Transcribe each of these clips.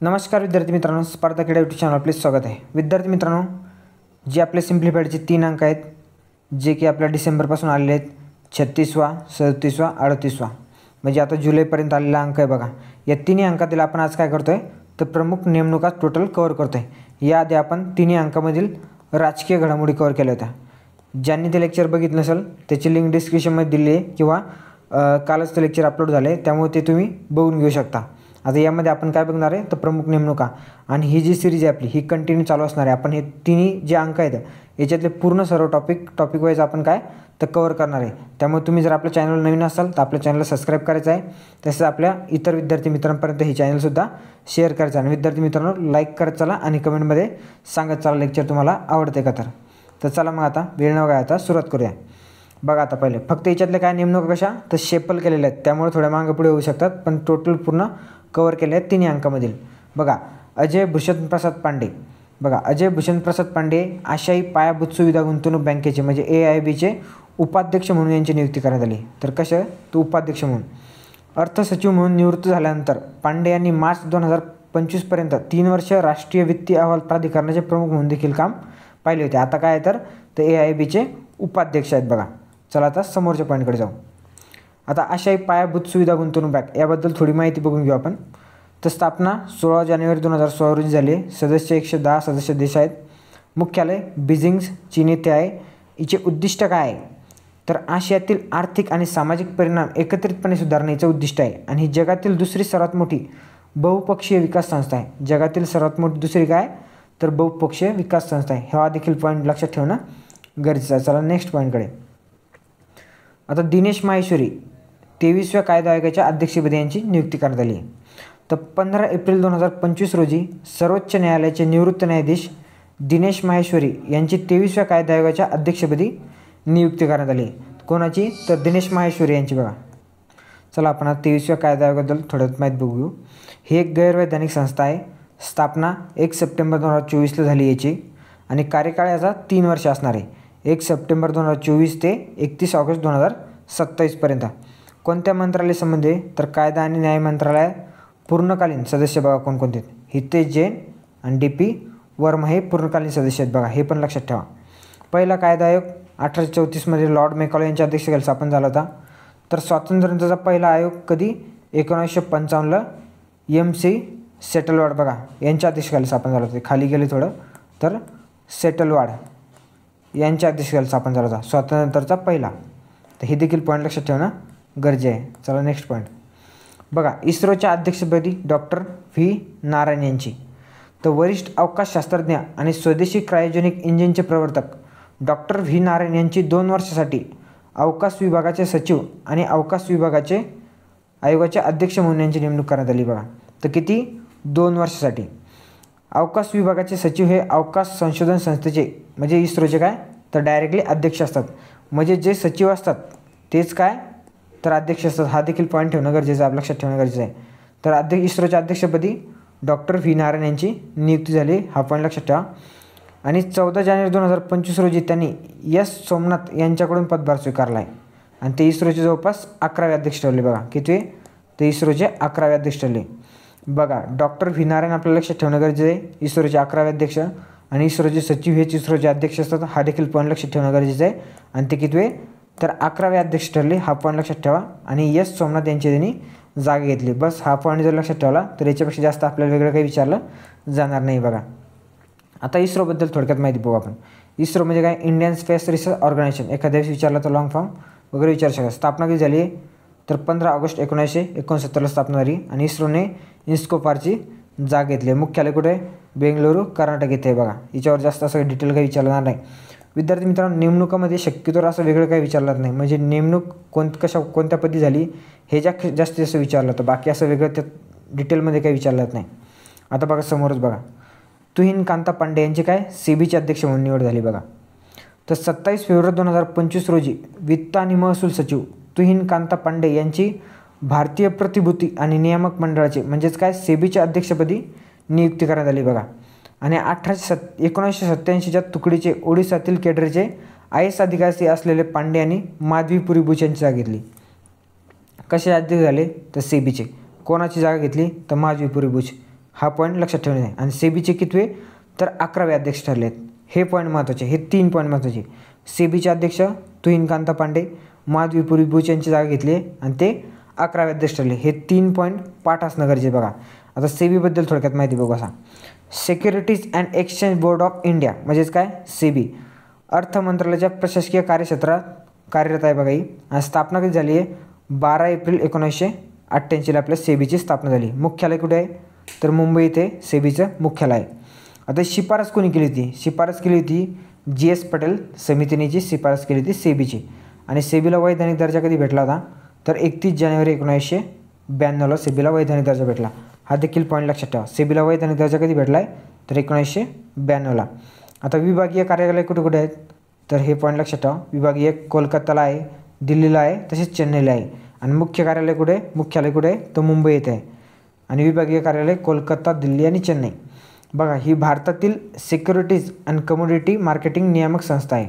नमस्कार विद्यार्थी मित्रांनो, स्पर्धा क्रीडा यूट्यूब चॅनल आपले स्वागत आहे. विद्यार्थी मित्रांनो, जे आपले सिम्प्लिफाईडचे 3 अंक आहेत जे की आपल्या डिसेंबरपासून आलेले आहेत, 36वा 37वा 38वा, म्हणजे आता जुलैपर्यंत आलेला अंक आहे बघा. या तिन्ही अंकातील आपण आज काय करतोय तर प्रमुख नेमणुका टोटल कव्हर करतोय. याआधी आपण तिन्ही अंकामधील राजकीय घडामोडी कव्हर केल्या होत्या. ज्यांनी ते लेक्चर बघितलं नसेल त्याची लिंक डिस्क्रिप्शनमध्ये दिली आहे किंवा कालच ते लेक्चर अपलोड झाले, त्यामुळे ते तुम्ही बघून घेऊ शकता. आता यामध्ये आपण काय बघणार आहे तर प्रमुख नेमणुका, आणि ही जी सिरीज आहे आपली ही कंटिन्यू चालू असणार आहे. आपण हे तिन्ही जे अंक आहेत याच्यातले पूर्ण सर्व टॉपिक वाईज आपण काय तर कव्हर करणार आहे. त्यामुळे तुम्ही जर आपल्या चॅनल नवीन असाल तर आपल्या चॅनलला सबस्क्राईब करायचं आहे. तसेच आपल्या इतर विद्यार्थी मित्रांपर्यंत ही चॅनलसुद्धा शेअर करायचं आहे. आणि विद्यार्थी मित्रांनो, लाईक करत चला आणि कमेंटमध्ये सांगत चला लेक्चर तुम्हाला आवडते का. तर चला मग आता वेळ न काय आता सुरुवात करूया. बघा आता पहिले फक्त याच्यातले काय नेमणुका कशा तर शेपल केलेल्या आहेत, त्यामुळे थोड्या मागं पुढे होऊ शकतात, पण टोटल पूर्ण कव्हर केले आहेत तिन्ही अंकामधील. बघा अजय भूषण प्रसाद पांडे, बघा अजय भूषण प्रसाद पांडे आशियाई पायाभूत सुविधा गुंतवणूक बँकेचे म्हणजे AIBचे उपाध्यक्ष म्हणून यांची नियुक्ती करण्यात आली. तर कशा तो उपाध्यक्ष म्हणून. अर्थ सचिव म्हणून निवृत्त झाल्यानंतर पांडे यांनी मार्च 2025पर्यंत 3 वर्ष राष्ट्रीय वित्तीय अहवाल प्राधिकरणाचे प्रमुख म्हणून देखील काम पाहिले होते. आता काय तर AIBचे उपाध्यक्ष आहेत बघा. चला आता समोरच्या पॉईंटकडे जाऊ. आता आशियाई पायाभूत सुविधा गुंतवणूक बँक याबद्दल थोडी माहिती बघून घेऊ आपण. तर स्थापना 16 जानेवारी 2016 रोजी झाली. सदस्य 110 सदस्य देश आहेत. मुख्यालय बीजिंग चीन येथे आहे. हिचे उद्दिष्ट काय आहे तर आशियातील आर्थिक आणि सामाजिक परिणाम एकत्रितपणे सुधारण्याचं उद्दिष्ट आहे. आणि ही जगातील दुसरी सर्वात मोठी बहुपक्षीय विकास संस्था आहे. जगातील सर्वात मोठी दुसरी काय तर बहुपक्षीय विकास संस्था आहे. हा देखील पॉईंट लक्षात ठेवणं गरजेचं आहे. चला नेक्स्ट पॉईंटकडे. आता दिनेश माहेश्वरी 23व्या कायदा आयोगाच्या अध्यक्षपदी यांची नियुक्ती करण्यात आली. तर 15 एप्रिल 2025 रोजी सर्वोच्च न्यायालयाचे निवृत्त न्यायाधीश दिनेश माहेश्वरी यांची 23व्या कायदा आयोगाच्या अध्यक्षपदी नियुक्ती करण्यात आली. कोणाची तर दिनेश माहेश्वरी यांची बघा. चला आपण आता 23व्या कायदा आयोगाबद्दल थोडं माहिती बघू. ही एक गैरवैधानिक संस्था आहे. स्थापना 1 सप्टेंबर 2024ला झाली याची, आणि कार्यकाळ याचा 3 वर्ष असणार आहे. 1 सप्टेंबर 2024 ते 31 ऑगस्ट 2027पर्यंत. कोणत्या मंत्रालय संबंधी तर कायदा आणि न्याय मंत्रालय. पूर्णकालीन सदस्य बघा कोणकोणते, हितेश जैन आणि DP वर्मा हे पूर्णकालीन सदस्य आहेत बघा, हे पण लक्षात ठेवा. पहिला कायदा आयोग 1834मध्ये लॉर्ड मेकॉले यांच्या अध्यक्षतेखाली स्थापन झाला होता. तर स्वातंत्र्यानंतरचा पहिला आयोग कधी 1955ला MC सेटलवाड बघा यांच्या अध्यक्षतेखाली स्थापन झाला होता. खाली गेले थोडं तर सेटलवाड यांच्या अध्यक्षतेखाली स्थापन झाला होता स्वातंत्र्यानंतरचा पहिला. तर हे देखील पॉईंट लक्षात ठेवणं गरजे आहे. चला नेक्स्ट पॉईंट बघा. इस्रोच्या अध्यक्षपदी डॉक्टर V नारायण यांची. तर वरिष्ठ अवकाशशास्त्रज्ञ आणि स्वदेशी क्रायोजेनिक इंजिनचे प्रवर्तक डॉक्टर V नारायण यांची 2 वर्षासाठी अवकाश विभागाचे सचिव आणि अवकाश विभागाचे आयोगाचे अध्यक्ष म्हणून यांची नेमणूक करण्यात आली बघा. तर किती 2 वर्षासाठी. अवकाश विभागाचे सचिव हे अवकाश संशोधन संस्थेचे म्हणजे इस्रोचे काय तर डायरेक्टली अध्यक्ष असतात. म्हणजे जे सचिव असतात तेच काय तर अध्यक्ष असतात. हा देखील पॉईंट ठेवणं गरजेचं आहे, लक्षात ठेवणं गरजेचं आहे. तर इस्रोच्या अध्यक्षपदी डॉक्टर V नारायण यांची नियुक्ती झाली, हा पॉईंट लक्षात ठेवा. आणि 14 जानेवारी 2025 रोजी त्यांनी S सोमनाथ यांच्याकडून पदभार स्वीकारला आहे. आणि ते इस्रोचे जवळपास 11वे अध्यक्ष ठरले बघा. किती ते इस्रोचे 11वे अध्यक्ष ठरले बघा. डॉक्टर V नारायण आपल्याला लक्षात ठेवणं गरजेचं आहे. इस्रोचे 11वे अध्यक्ष आणि इस्रोचे सचिव हेच इस्रोचे अध्यक्ष असतात, हा देखील पॉईंट लक्षात ठेवणं गरजेचं आहे. आणि ते कितवे तर 11वे अध्यक्ष ठरले, हा पॉईंट लक्षात ठेवा. आणि S सोमनाथ यांची त्यांनी जागा घेतली. बस हा पॉईंट जर लक्षात ठेवला तर याच्यापेक्षा जास्त आपल्याला वेगळं काही विचारलं जाणार नाही बघा. आता इस्रोबद्दल थोडक्यात माहिती बघू आपण. इस्रो म्हणजे काय इंडियन स्पेस रिसर्च ऑर्गनायझेशन. एखाद्या दिवशी विचारलं तर लॉंग फॉर्म वगैरे विचारू शकता. स्थापना कधी झाली तर 15 ऑगस्ट 1969ला स्थापना झाली. आणि इस्रोने इन्स्कोपारची जागा घेतली. मुख्यालय कुठे बेंगळुरू कर्नाटक येथे बघा. याच्यावर जास्त असं डिटेल काही विचारलं नाही. विद्यार्थी मित्रांनो, नेमणुकामध्ये शक्यतोवर असं वेगळं काही विचारलं नाही, म्हणजे नेमणूक कोणत्या पदी झाली हे जास्तीत जास्त विचारलं होतं. बाकी असं वेगळं त्यात डिटेलमध्ये काही विचारलं नाही. आता बघा समोरच बघा. तुहिन कांता पांडे यांची काय SEBीचे अध्यक्ष म्हणून निवड झाली बघा. तर 27 फेब्रुवारी 2025 रोजी वित्त आणि महसूल सचिव तुहिन कांता पांडे यांची भारतीय प्रतिभूती आणि नियामक मंडळाचे म्हणजेच काय SEBीच्या अध्यक्षपदी नियुक्ती करण्यात आली बघा. आणि 1987च्या तुकडीचे ओडिसातील केडरचे IS अधिकारी असलेले पांडे यांनी माधवीपुरी बुच यांची जागा घेतली. कसे अध्यक्ष झाले तर SEBीचे. कोणाची जागा घेतली तर माधवीपुरी बुच. हा पॉईंट लक्षात ठेवणे आहे. आणि सेबीचे कितवे तर 11वे अध्यक्ष ठरले आहेत. हे पॉईंट महत्त्वाचे, हे 3 पॉईंट महत्त्वाचे. सेबीचे अध्यक्ष तुहिनकांत पांडे, माधवी पुरीबुच यांची जागा घेतली आणि ते 11वे अध्यक्ष ठरले. हे 3 पॉईंट पाठ असणं गरजेचं बघा. आता सेबीबद्दल थोडक्यात माहिती बघू. असा securities and exchange board of India म्हणजेच काय सेबी अर्थ मंत्रालयाच्या प्रशासकीय कार्यक्षेत्रात कार्यरत आहे बघा ही. आणि स्थापना कधी झाली आहे 12 एप्रिल 1988ला आपल्या सेबीची स्थापना झाली. मुख्यालय कुठे आहे तर मुंबई येथे सेबीचं मुख्यालय आहे. आता शिफारस कोणी केली होती, शिफारस केली होती GS पटेल समितीने जी शिफारस केली होती सेबीची. आणि सेबीला वैधानिक दर्जा कधी भेटला होता तर 31 जानेवारी 1992ला सेबीला वैधानिक दर्जा भेटला. हा देखील पॉईंट लक्षात ठेवा. सेबीला वैधानिक दर्जा कधी भेटला आहे तर 1992ला. आता विभागीय कार्यालय कुठे कुठे आहेत तर हे पॉईंट लक्षात ठेवा. विभागीय कोलकाताला आहे, दिल्लीला आहे, तसेच चेन्नईला आहे. आणि मुख्य कार्यालय कुठे मुख्यालय कुठे आहे तर मुंबई येथे आहे. आणि विभागीय कार्यालय कोलकाता, दिल्ली आणि चेन्नई. बघा ही भारतातील सिक्युरिटीज अँड कमोडिटी मार्केटिंग नियामक संस्था आहे.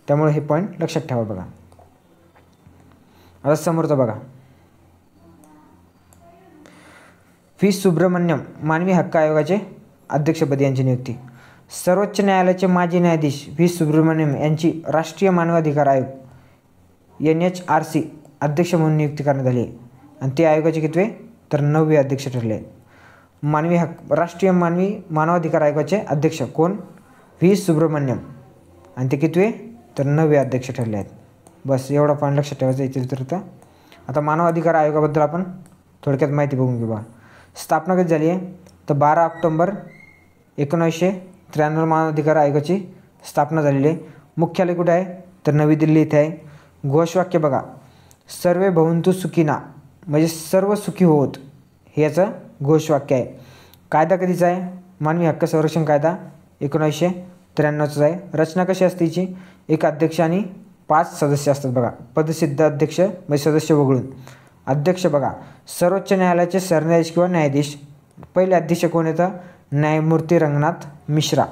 त्यामुळे हे पॉईंट लक्षात ठेवा बघा. आता समोरचं बघा व्ही सुब्रमण्यम मानवी हक्क आयोगाचे अध्यक्षपदी यांची नियुक्ती. सर्वोच्च न्यायालयाचे माजी न्यायाधीश व्ही सुब्रमण्यम यांची राष्ट्रीय मानवाधिकार आयोग NHRC अध्यक्ष म्हणून नियुक्ती करण्यात आली आहे. आणि ते आयोगाचे कितवे तर 9वे अध्यक्ष ठरले आहेत. राष्ट्रीय मानवाधिकार आयोगाचे अध्यक्ष कोण व्ही सुब्रमण्यम आणि ते कितवे तर 9वे अध्यक्ष ठरले आहेत. बस एवढा पॉईंट लक्षात ठेवायचा इथे तर. आता मानवाधिकार आयोगाबद्दल आपण थोडक्यात माहिती बघून घेऊ. स्थापना कधी झाली आहे तर 12 ऑक्टोबर 1993 मानवाधिकार आयोगाची स्थापना झालेली आहे. मुख्यालय कुठे आहे तर नवी दिल्ली इथे आहे. घोषवाक्य बघा सर्वे भवन्तु सुखिना म्हणजे सर्व सुखी होत हे याचं घोषवाक्य आहे. कायदा कधीचा आहे मानवी हक्क संरक्षण कायदा 1993चा आहे. रचना कशी असते हिची एक अध्यक्ष आणि 5 सदस्य असतात बघा. पदसिद्ध अध्यक्ष म्हणजे सदस्य वगळून. अध्यक्ष बघा सर्वोच्च न्यायालयाचे सरन्यायाधीश किंवा न्यायाधीश. पहिले अध्यक्ष कोण येतं न्यायमूर्ती रंगनाथ मिश्रा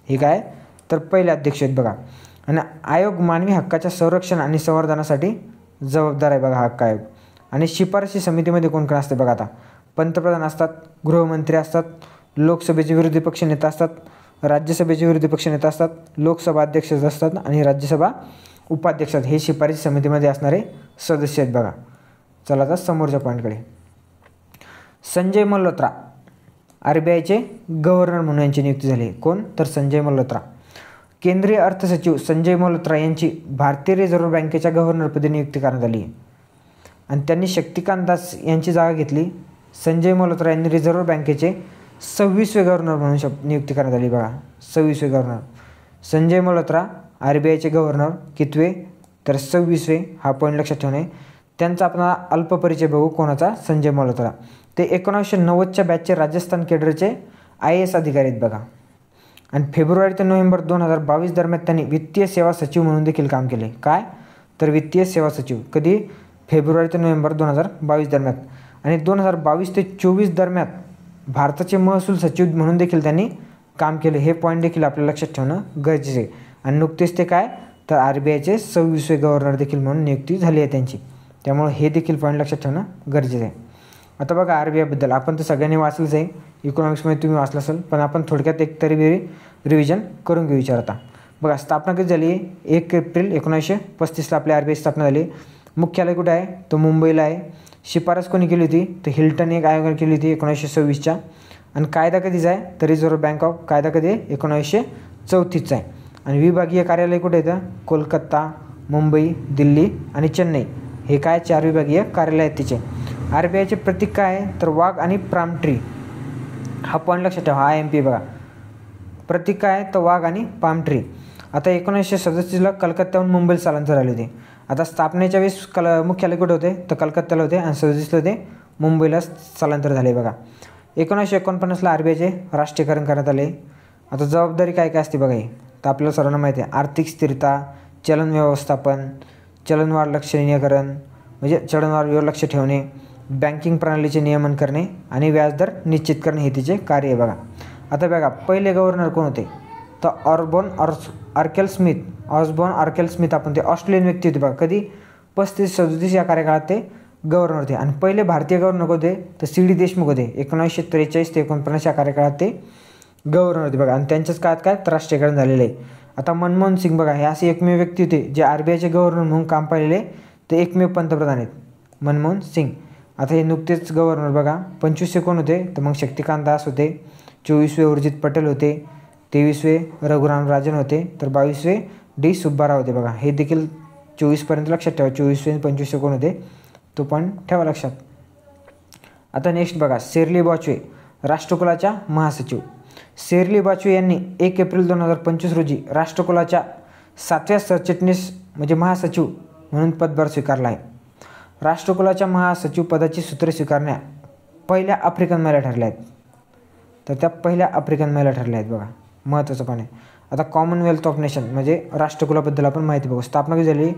हे काय तर पहिले अध्यक्ष आहेत बघा. आणि आयोग मानवी हक्काच्या संरक्षण आणि संवर्धनासाठी जबाबदार आहे बघा हक्क आयोग. आणि शिफारशी समितीमध्ये कोण कोण असते बघा. आता पंतप्रधान असतात, गृहमंत्री असतात, लोकसभेचे विरोधी पक्ष नेता असतात, राज्यसभेचे विरोधी पक्ष नेता असतात, लोकसभा अध्यक्ष असतात आणि राज्यसभा उपाध्यक्ष हे शिफारशी समितीमध्ये असणारे सदस्य आहेत बघा. चला आता समोरच्या पॉईंटकडे. संजय मल्होत्रा RBIचे गव्हर्नर म्हणून यांची नियुक्ती झाली. कोण तर संजय मल्होत्रा. केंद्रीय अर्थसचिव संजय मल्होत्रा यांची भारतीय रिझर्व्ह बँकेच्या गव्हर्नरपदी नियुक्ती करण्यात आली आणि त्यांनी शक्तिकांत दास यांची जागा घेतली. संजय मल्होत्रा यांनी रिझर्व्ह बँकेचे 26वे गव्हर्नर म्हणून नियुक्ती करण्यात आली बघा. 26वे गव्हर्नर संजय मल्होत्रा RBIचे गव्हर्नर कितवे तर 26वे. हा पॉईंट लक्षात ठेवणे. त्यांचा आपण अल्प परिचय बघू. कोणाचा संजय मल्होत्रा. ते 1990च्या बॅचचे राजस्थान केडरचे IAS अधिकारी आहेत बघा. आणि फेब्रुवारी ते नोव्हेंबर 2022 दरम्यान त्यांनी वित्तीय सेवा सचिव म्हणून देखील काम केले. काय तर वित्तीय सेवा सचिव कधी फेब्रुवारी ते नोव्हेंबर 2022 दरम्यान. आणि 2022 ते 24 दरम्यान भारताचे महसूल सचिव म्हणून देखील त्यांनी काम केले. हे पॉईंट देखील आपल्याला लक्षात ठेवणं गरजेचे आहे. आणि नुकतेच ते काय तर RBIचे 26वे गव्हर्नर देखील म्हणून नियुक्ती झाली आहे त्यांची. त्यामुळे हे देखील पॉईंट लक्षात ठेवणं गरजेचं आहे. आता बघा RBIबद्दल आपण तर सगळ्यांनी वाचलंच आहे. इकॉनॉमिक्समध्ये तुम्ही वाचलं असेल पण आपण थोडक्यात एक तरी रिव्हिजन करून घेऊ विचार. आता बघा स्थापना कधी झाली 1 एप्रिल 1935ला आपल्या RBI स्थापना झाली. मुख्यालय कुठे आहे तो मुंबईला आहे. शिफारस कोणी केली होती तर हिल्टन एक आयोगाने केली होती 1926च्या. आणि कायदा कधीचा आहे तर रिझर्व्ह बँक ऑफ कायदा कधी आहे 1934चा आहे. आणि विभागीय कार्यालय कुठे येतं कोलकाता, मुंबई, दिल्ली आणि चेन्नई हे काय 4 विभागीय कार्यालय आहेत तिचे. RBIचे प्रतीक काय आहे तर वाघ आणि पाम ट्री. हा पॉईंट लक्षात ठेवा. हा MP बघा. प्रतीक काय आहे तर वाघ आणि पाम ट्री. आता 1937ला कलकत्त्याहून मुंबईला स्थलांतर झाले होते. आता स्थापनेच्या वेळेस मुख्यालय कुठे होते तर कलकत्त्याला होते आणि 37ला ते मुंबईला स्थलांतर झाले बघा. 1949ला RBIचे राष्ट्रीयकरण करण्यात आले. आता जबाबदारी काय काय असते बघा ही तर आपल्याला सर्वांना माहिती आहे. आर्थिक स्थिरता, चलन व्यवस्थापन, चलनवाढ लक्षणीयकरण म्हणजे चलनवाढीवर लक्ष ठेवणे, बँकिंग प्रणालीचे नियमन करणे आणि व्याजदर निश्चित करणे हे तिचे कार्य आहे बघा. आता बघा पहिले गव्हर्नर कोण होते तर ऑस्बॉर्न आर्केल स्मिथ आपण ते ऑस्ट्रेलियन व्यक्ती होते बघा. कधी 35-37 या कार्यकाळात ते गव्हर्नर होते आणि पहिले भारतीय गव्हर्नर होते तर सी डी देशमुख होते. 1943 ते 49 या कार्यकाळात ते गव्हर्नर होते बघा. आणि त्यांच्याच काळात काय तर राष्ट्रीयकरण झालेलं आहे. आता मनमोहन सिंग बघा, हे असे एकमेव व्यक्ती होते जे RBIचे गव्हर्नर म्हणून काम पाहिलेले ते एकमेव पंतप्रधान आहेत, मनमोहन सिंग. आता हे नुकतेच गव्हर्नर बघा. 25वे कोण होते तर मग शक्तिकांत दास होते. 24वे उर्जित पटेल होते. 23वे रघुराम राजन होते. तर 22वे डी सुब्बाराव होते बघा. हे देखील 24पर्यंत लक्षात ठेवा. 24वे आणि 25वे कोण होते तो पण ठेवा लक्षात. आता नेक्स्ट बघा, शेरली बॉचवे राष्ट्रकुलाच्या महासचिव. शेरली बॉचवे यांनी 1 एप्रिल 2025 रोजी राष्ट्रकुलाच्या 7व्या सरचिटणीस म्हणजे महासचिव म्हणून पदभार स्वीकारला आहे. राष्ट्रकुलाच्या महासचिव पदाची सूत्रे स्वीकारण्या पहिल्या आफ्रिकन महिला ठरल्या आहेत. तर त्या पहिल्या आफ्रिकन महिला ठरल्या आहेत बघा, महत्त्वाचं पण आहे. आता कॉमनवेल्थ ऑफ नेशन म्हणजे राष्ट्रकुलाबद्दल आपण माहिती बघू. स्थापना कधी झाली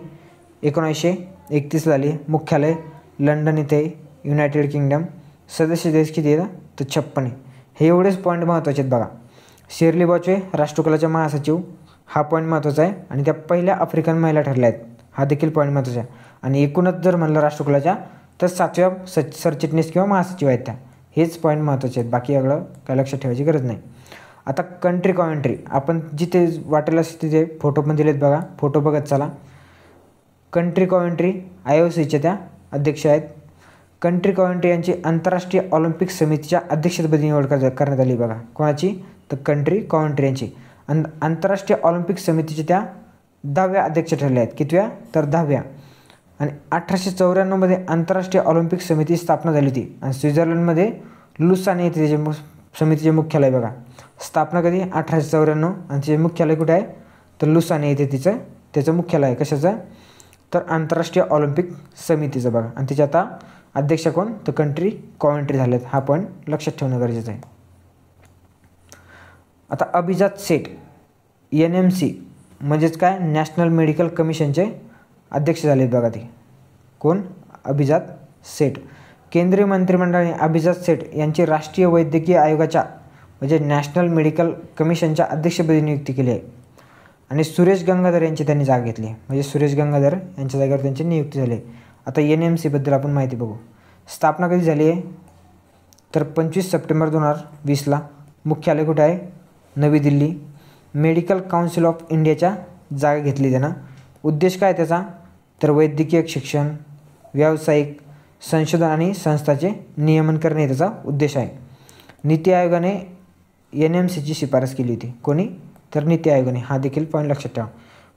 1931 झाली. मुख्यालय लंडन इथे, युनायटेड किंगडम. सदस्य देश किती आहे तर 56. हे एवढेच पॉईंट महत्त्वाचे आहेत बघा. शेरली बॉचवे राष्ट्रकुलाच्या महासचिव हा पॉईंट महत्त्वाचा आहे आणि त्या पहिल्या आफ्रिकन महिला ठरल्या आहेत हा देखील पॉईंट महत्त्वाचा आहे. आणि एकूणच जर म्हणलं राष्ट्रकुलाच्या तर 7व्या सरचिटणीस किंवा महासचिव आहेत त्या. हेच पॉईंट महत्त्वाचे आहेत, बाकी एवढं काय लक्षात ठेवायची गरज नाही. आता कंट्री कॉमेंट्री आपण जिथे वाटेल असते तिथे फोटो पण दिलेत बघा, फोटो बघत चला. कंट्री कॉमेंट्री IOCच्या त्या अध्यक्ष आहेत. कंट्री कॉमेंट्री यांची आंतरराष्ट्रीय ऑलिम्पिक समितीच्या अध्यक्षपदी निवड करण्यात आली बघा. कोणाची तर कंट्री कॉमेंट्री यांची. आंतरराष्ट्रीय ऑलिम्पिक समितीच्या त्या 10व्या अध्यक्ष ठरल्या आहेत. कितव्या तर 10व्या. आणि 1894 आंतरराष्ट्रीय ऑलिम्पिक समिती स्थापना झाली होती आणि स्वित्झर्लंडमध्ये लुसान येथे त्याचे समितीचे मुख्यालय बघा. स्थापना कधी 1894 आणि तिचे मुख्यालय कुठे आहे तर लुसान येथे त्याचं मुख्यालय आहे. कशाचं तर आंतरराष्ट्रीय ऑलिम्पिक समितीचं बघा. आणि तिचे आता अध्यक्ष कोण तर कंट्री कॉमेंट्री झालेत. हा पण लक्षात ठेवणं गरजेचं आहे. आता अभिजात सेठ NMC म्हणजेच काय नॅशनल मेडिकल कमिशनचे अध्यक्ष झालेत बघा. ते कोण अभिजात सेठ. केंद्रीय मंत्रिमंडळाने अभिजात सेठ यांची राष्ट्रीय वैद्यकीय आयोगाच्या म्हणजे नॅशनल मेडिकल कमिशनच्या अध्यक्षपदी नियुक्ती केली आहे. आणि सुरेश गंगाधर यांची त्यांनी जागा घेतली म्हणजे सुरेश गंगाधर यांच्या जागेवर त्यांची नियुक्ती झाली. आता NMCबद्दल आपण माहिती बघू. स्थापना कधी झाली आहे तर 25 सप्टेंबर 2020ला. मुख्यालय कुठे आहे नवी दिल्ली. मेडिकल काउन्सिल ऑफ इंडियाच्या जागा घेतली त्यानं. उद्देश काय त्याचा तर वैद्यकीय शिक्षण, व्यावसायिक संशोधन आणि संस्थाचे नियमन करणे त्याचा उद्देश आहे. नीती आयोगाने NMCची शिफारस केली होती. कोणी तर नीती आयोगाने. हा देखील पॉईंट लक्षात ठेवा.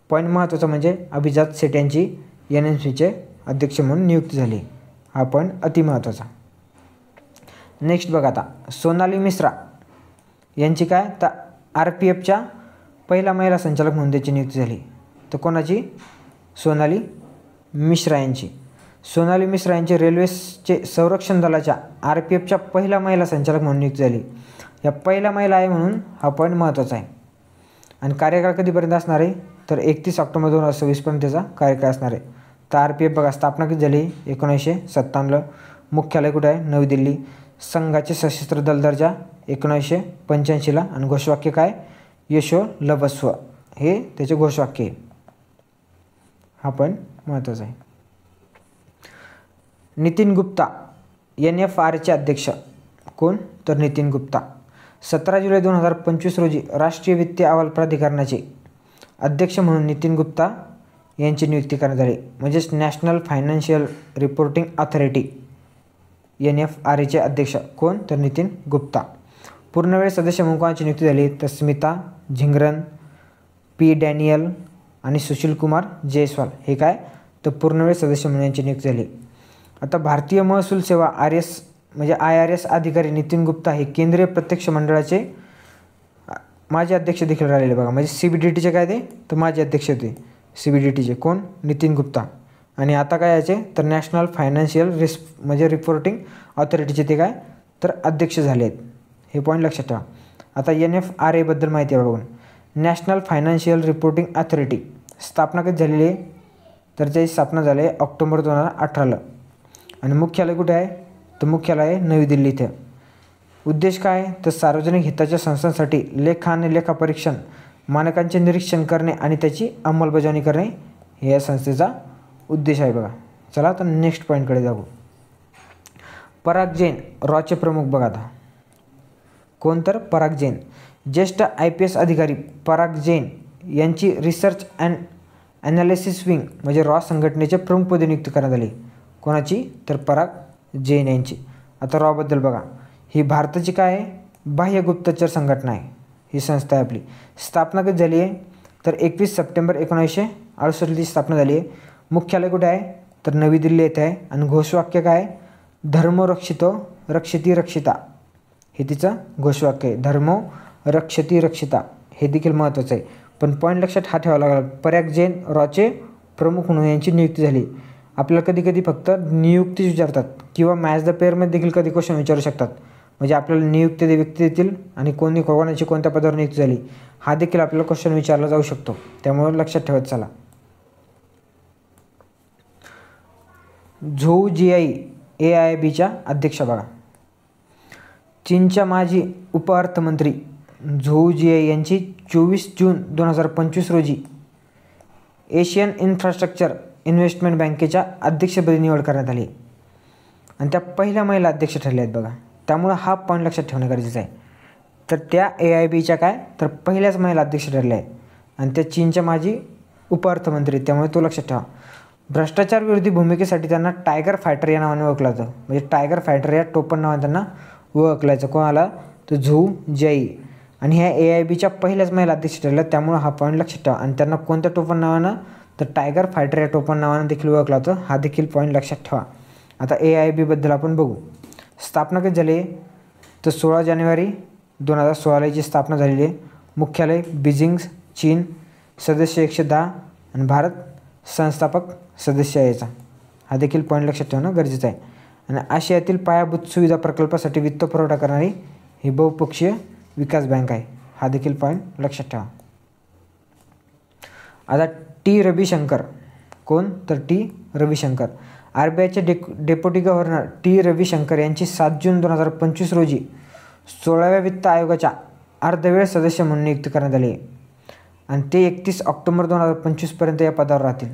पॉईंट महत्त्वाचा म्हणजे अभिजात सेठ यांची NMCचे अध्यक्ष म्हणून नियुक्ती झाली. हा पॉईंट अतिमहत्त्वाचा. नेक्स्ट बघा, आता सोनाली मिश्रा यांची काय तर RPFच्या पहिला महिला संचालक म्हणून त्याची नियुक्ती झाली. तर कोणाची सोनाली मिश्रा यांची. सोनाली मिश्रा यांची रेल्वेचे संरक्षण दलाच्या RPFच्या पहिला महिला संचालक म्हणून नियुक्ती झाली. या पहिल्या महिला आहे म्हणून हा पॉईंट महत्त्वाचा आहे. आणि कार्यकाळ कधीपर्यंत असणार आहे तर 31 ऑक्टोबर 2026पर्यंत त्याचा कार्यकाळ असणार आहे. तर RPF बघा स्थापना कधी झाली 1957ला. मुख्यालय कुठे आहे नवी दिल्ली. संघाचे सशस्त्र दल दर्जा 1985ला. आणि घोषवाक्य काय यशो लभस्व हे त्याचे घोषवाक्य आहे. हा पण महत्त्वाचा आहे. नितीन गुप्ता NFRचे अध्यक्ष कोण तर नितीन गुप्ता. 17 जुलै 2025 रोजी राष्ट्रीय वित्तीय अहवाल प्राधिकरणाचे अध्यक्ष म्हणून नितीन गुप्ता यांची नियुक्ती करण्यात आली. म्हणजेच नॅशनल फायनान्शियल रिपोर्टिंग अथॉरिटी NFRAचे अध्यक्ष कोण तर नितीन गुप्ता. पूर्णवेळ सदस्य म्हणून कोणाची नियुक्ती झाली तर स्मिता झिंगरन, P. डॅनियल आणि सुशील कुमार जयस्वाल हे काय तर पूर्णवेळ सदस्य म्हणून यांची नियुक्ती झाली. आता भारतीय महसूल सेवा म्हणजे IRS अधिकारी नितीन गुप्ता हे केंद्रीय प्रत्यक्ष मंडळाचे माजी अध्यक्ष देखील राहिलेले बघा. म्हणजे CBDTचे काय ते तर माजी अध्यक्ष होते CBDTचे कोण नितीन गुप्ता. आणि आता काय याचे तर नॅशनल फायनान्शियल म्हणजे रिपोर्टिंग ऑथॉरिटीचे ते काय तर अध्यक्ष झाले आहेत. हे पॉईंट लक्षात ठेवा. आता NFRAबद्दल माहिती आहे बघून. नॅशनल फायनान्शियल रिपोर्टिंग अथॉरिटी स्थापना कधी झालेली आहे तर त्याची स्थापना झाली आहे ऑक्टोबर 2018ला. आणि मुख्यालय कुठे आहे तर मुख्यालय आहे नवी दिल्ली इथे. उद्देश काय तर सार्वजनिक हिताच्या संस्थांसाठी लेखा आणि लेखापरीक्षण मानकांचे निरीक्षण करणे आणि त्याची अंमलबजावणी करणे हे या संस्थेचा उद्देश आहे बघा. चला तर नेक्स्ट पॉईंटकडे जाऊ. पराग जैन रॉचे प्रमुख बघा आता कोण तर पराग जैन. ज्येष्ठ IPS अधिकारी पराग जैन यांची रिसर्च अँड ॲनालिसिस विंग म्हणजे रॉ संघटनेचे प्रमुखपदी नियुक्ती करण्यात आली. कोणाची तर पराग जैन यांची. आता रॉबद्दल बघा, ही भारताची काय आहे बाह्य गुप्तचर संघटना आहे. ही संस्था आहे आपली. स्थापना कधी झाली आहे तर 21 सप्टेंबर 1968 स्थापना झाली आहे. मुख्यालय कुठे आहे तर नवी दिल्ली येथे आहे. आणि घोषवाक्य काय आहे धर्मो रक्षितो रक्षिती रक्षिता हे तिचं घोषवाक्य आहे. धर्मो रक्षती रक्षिता हे देखील महत्त्वाचं आहे. पण पॉईंट लक्षात हा ठेवावा लागला, पराग जैन रॉचे प्रमुख म्हणून यांची नियुक्ती झाली. आपल्याला कधी कधी फक्त नियुक्तीच विचारतात किंवा मॅच द पेअरमध्ये देखील कधी क्वेश्चन विचारू शकतात. म्हणजे आपल्याला नियुक्ती व्यक्ती देतील आणि कोणाची कोणत्या पदावर नियुक्ती झाली हा देखील आपल्याला क्वेश्चन विचारला जाऊ शकतो. त्यामुळे लक्षात ठेवत चला. झोऊ जियाई AIIBच्या अध्यक्ष बघा. चीनच्या माजी उपअर्थमंत्री झोऊ जियाई यांची 24 जून 2025 रोजी एशियन इन्फ्रास्ट्रक्चर इन्व्हेस्टमेंट बँकेच्या अध्यक्षपदी निवड करण्यात आली आणि त्या पहिल्या महिला अध्यक्ष ठरल्या आहेत बघा. त्यामुळं हा पॉईंट लक्षात ठेवणं गरजेचं आहे. तर त्या AIIBच्या काय तर पहिल्याच महिला अध्यक्ष ठरल्या आहेत आणि त्या चीनच्या माजी उपअर्थमंत्री, त्यामुळे तो लक्षात ठेवा. भ्रष्टाचार विरोधी भूमिकेसाठी त्यांना टायगर फायटर या नावाने ओळखलं जातं. म्हणजे टायगर फायटर या टोपण नावाने त्यांना ओळखलं जायचं. कोणाला तर झोऊ जियाई. आणि ह्या AIIBच्या पहिल्याच महिला अध्यक्ष ठरल्या, त्यामुळं हा पॉईंट लक्षात ठेवा. आणि त्यांना कोणत्या टोपण नावानं तर टायगर फायटर या टोपण नावानं देखील ओळखलं जातं. हा देखील पॉईंट लक्षात ठेवा. आता AIIBबद्दल आपण बघू. स्थापना कधी झाली तर 16 जानेवारी 2016 याची स्थापना झालेली आहे. मुख्यालय बीजिंग चीन. सदस्य 110 आणि भारत संस्थापक सदस्य आहे याचा. हा देखील पॉईंट लक्षात ठेवणं गरजेचं आहे. आणि आशियातील पायाभूत सुविधा प्रकल्पासाठी वित्त पुरवठा करणारी ही बहुपक्षीय विकास बँक आहे. हा देखील पॉईंट लक्षात ठेवा. आता T रविशंकर. कोण तर T रविशंकर. RBIचे डेप्युटी गव्हर्नर T रविशंकर यांची 7 जून 2025 रोजी 16व्या वित्त आयोगाच्या अर्धवेळ सदस्य म्हणून नियुक्ती करण्यात आली आहे आणि ते 31 ऑक्टोबर 2025पर्यंत या पदावर राहतील.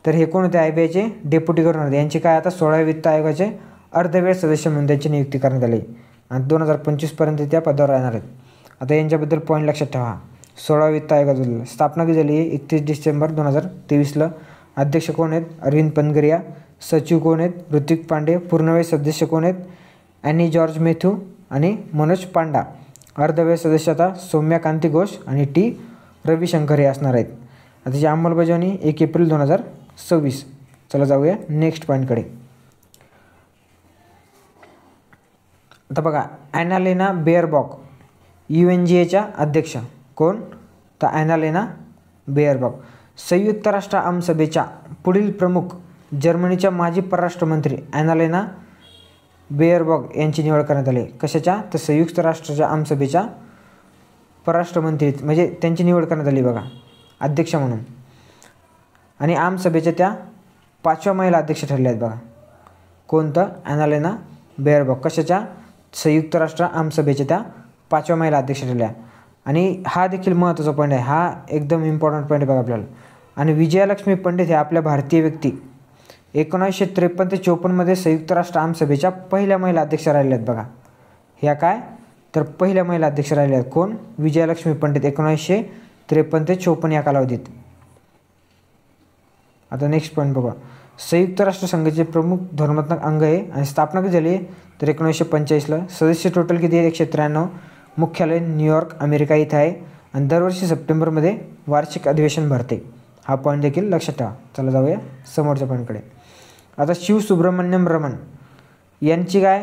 तर हे कोण होते RBIचे डेप्युटी गव्हर्नर. यांची काय आता 16व्या वित्त आयोगाचे अर्धवेळ सदस्य म्हणून त्यांची नियुक्ती करण्यात आली आणि 2025पर्यंत त्या पदावर राहणार आहेत. आता यांच्याबद्दल पॉईंट लक्षात ठेवा. 16व्या वित्त आयोगाबद्दल स्थापना कधी झाली आहे 31 डिसेंबर 2023ला. अध्यक्ष कोण आहेत अरविंद पनगरिया. सचिव कोण आहेत ऋतिक पांडे. पूर्णवेळ सदस्य कोण आहेत ॲनी जॉर्ज मेथ्यू आणि मनोज पांडा. अर्धवेळ सदस्य आता सौम्या कांती घोष आणि T रविशंकर हे असणार आहेत. आता त्याची अंमलबजावणी 1 एप्रिल 2026. चला जाऊया नेक्स्ट पॉईंटकडे. आता बघा ॲनालेना बेअरबॉक UNGAच्या अध्यक्ष. कोण तर ॲनालेना बेअरबॉक. संयुक्त राष्ट्र आमसभेच्या पुढील प्रमुख जर्मनीच्या माजी परराष्ट्र मंत्री ॲनालेना बेअरबॉक यांची निवड करण्यात आली. कशाच्या तर संयुक्त राष्ट्राच्या आमसभेच्या परराष्ट्रमंत्री म्हणजे त्यांची निवड करण्यात आली बघा अध्यक्ष म्हणून. आणि आमसभेच्या त्या 5व्या महिला अध्यक्ष ठरल्या आहेत बघा. कोणतं ॲनालेना बेअरबॉक. कशाच्या संयुक्त राष्ट्र आमसभेच्या त्या 5व्या महिला अध्यक्ष ठरल्या. आणि हा देखील महत्त्वाचा पॉईंट आहे. हा एकदम इम्पॉर्टंट पॉईंट आहे बघा आपल्याला. आणि विजयालक्ष्मी पंडित हे आपल्या भारतीय व्यक्ती 1953 ते 54मध्ये संयुक्त राष्ट्र आमसभेच्या पहिल्या महिला अध्यक्ष राहिल्या आहेत बघा. ह्या काय तर पहिल्या महिला अध्यक्ष राहिल्या आहेत. कोण विजयालक्ष्मी पंडित 1953 ते 54 या कालावधीत. आता नेक्स्ट पॉईंट बघा. संयुक्त राष्ट्र संघाचे प्रमुख धोरणात्मक अंग आहे आणि स्थापना कधी झाली तर 1945ला. सदस्य टोटल किती आहे 193. मुख्यालय न्यूयॉर्क अमेरिका इथं आहे आणि दरवर्षी सप्टेंबरमध्ये वार्षिक अधिवेशन भरते. हा पॉईंट देखील लक्षात ठेवा. चला जाऊया समोरच्या पॉईंटकडे. आता शिव सुब्रमण्यम रमण यांची काय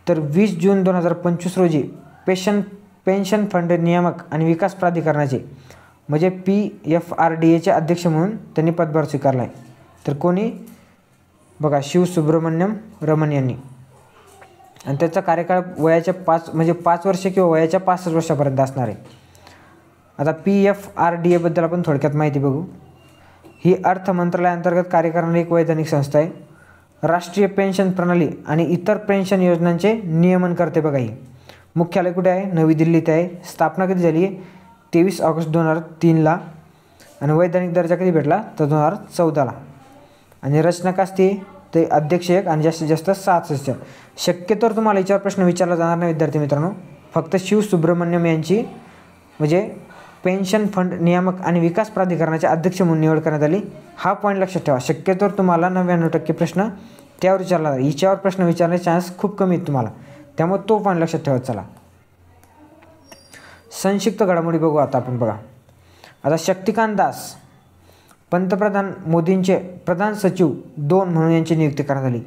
तर 20 जून 2025 रोजी पेन्शन फंड नियामक आणि विकास प्राधिकरणाचे म्हणजे PFRDAचे अध्यक्ष म्हणून त्यांनी पदभार स्वीकारला आहे. तर कोणी बघा शिव सुब्रमण्यम रमण यांनी. आणि त्याचा कार्यकाळ वयाच्या 5 वर्ष किंवा वयाच्या 65 वर्षापर्यंत असणार आहे. आता PFRDAबद्दल आपण थोडक्यात माहिती बघू. ही अर्थ मंत्रालयाअंतर्गत कार्य करणारी एक वैधानिक संस्था आहे. राष्ट्रीय पेन्शन प्रणाली आणि इतर पेन्शन योजनांचे नियमन करते बघा. ही मुख्यालय कुठे आहे नवी दिल्लीत आहे. स्थापना कधी झाली आहे 23 ऑगस्ट 2003ला आणि वैधानिक दर्जा कधी भेटला तर 2014ला. आणि रचना काय असते ते अध्यक्ष 1 आणि जास्तीत जास्त 7 सदस्य. शक्यतोवर तुम्हाला याच्यावर प्रश्न विचारला जाणार नाही विद्यार्थी मित्रांनो. फक्त शिव सुब्रमण्यम यांची म्हणजे पेन्शन फंड नियामक आणि विकास प्राधिकरणाचे अध्यक्ष म्हणून निवड करण्यात आली. हा पॉईंट लक्षात ठेवा. शक्यतोवर तुम्हाला 99% प्रश्न त्यावर विचारला जाईल. हिच्यावर प्रश्न विचारण्याचे चान्स खूप कमी आहेत तुम्हाला, त्यामुळे तो पॉईंट लक्षात ठेवत चला. संक्षिप्त घडामोडी बघू आता आपण. बघा आता शक्तिकांत दास पंतप्रधान मोदींचे प्रधान सचिव 2 म्हणून यांची नियुक्ती करण्यात आली.